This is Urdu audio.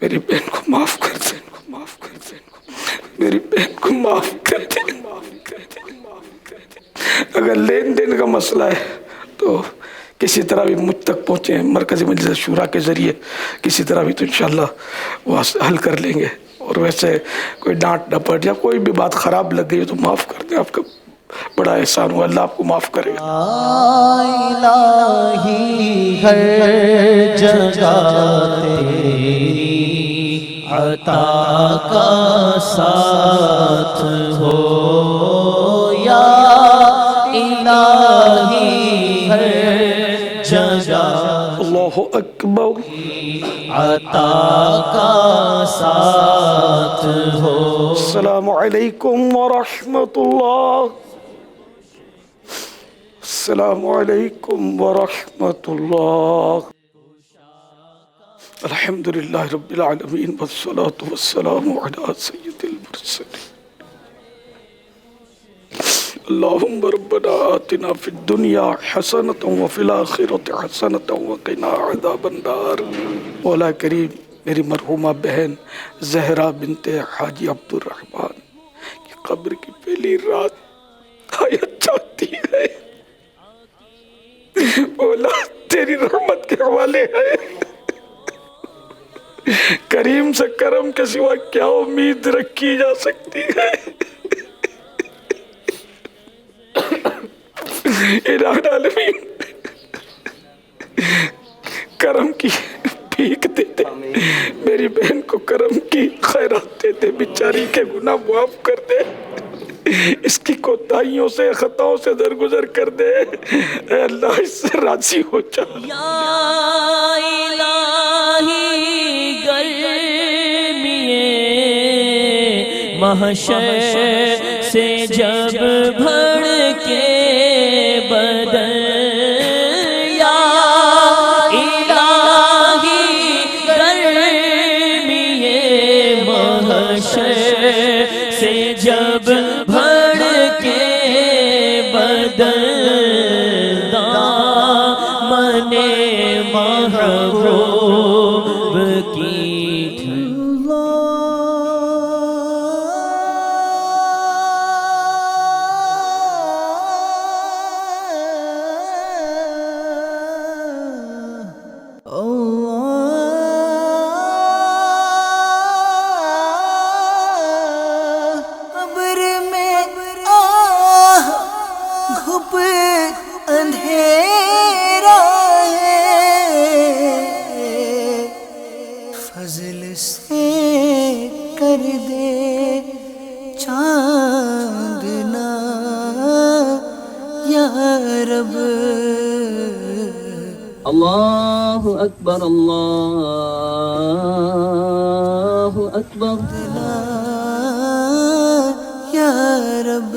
میری بہن کو معاف کر دے، میری بہن کو معاف کر دے۔ اگر لین دین کا مسئلہ ہے تو کسی طرح بھی مجھ تک پہنچے، مرکزی مجلس شورا کے ذریعے کسی طرح بھی تو انشاءاللہ وہ حل کر لیں گے۔ اور ویسے کوئی ڈانٹ ڈپٹ یا کوئی بھی بات خراب لگ گئی تو معاف کر دیں، آپ کا بڑا احسان ہوا، اللہ آپ کو معاف کرے گا۔ الہی ہر جگہ تیری عطا کا ساتھ ہو، یا الہی ہر جگہ اللہ اکبر، عطا کا ساتھ ہو۔ السلام علیکم ورحمۃ اللہ، السلام علیکم ورحمۃ اللہ۔ الحمدللہ رب العالمین والصلاة والسلام علی سید المرسلین۔ اللہم ربنا آتنا فی الدنیا حسنۃ وفی الآخرۃ حسنۃ وقنا عذاب النار۔ مولا کریم، میری مرحومہ بہن زہرا بنت حاجی عبد الرحمن کی قبر کی پہلی رات آیت چاہتی ہے، مولا تیری رحمت کے حوالے ہے، کریم سے کرم کے سوا کیا امید رکھی جا سکتی ہے؟ الہ العالمین کرم کی بھیک دیتے، میری بہن کو کرم کی خیرات دیتے، بیچاری کے گناہ معاف کر دے، اس کی کوتاہیوں سے خطاؤں سے درگزر کر دے، اے اللہ اس سے راضی ہو جا۔ یا الہی گرمی محشر سے جب بھڑ کے بدن، یا الہی گرمی محشر سے جب بھڑ کے بدن، دامن محبوب کی قبر میں آہ گھپ اندھیرا ہے، فضل سے کر دے چاندنا یا رب۔ اللہ اکبر، اللہ اکبر۔ یا رب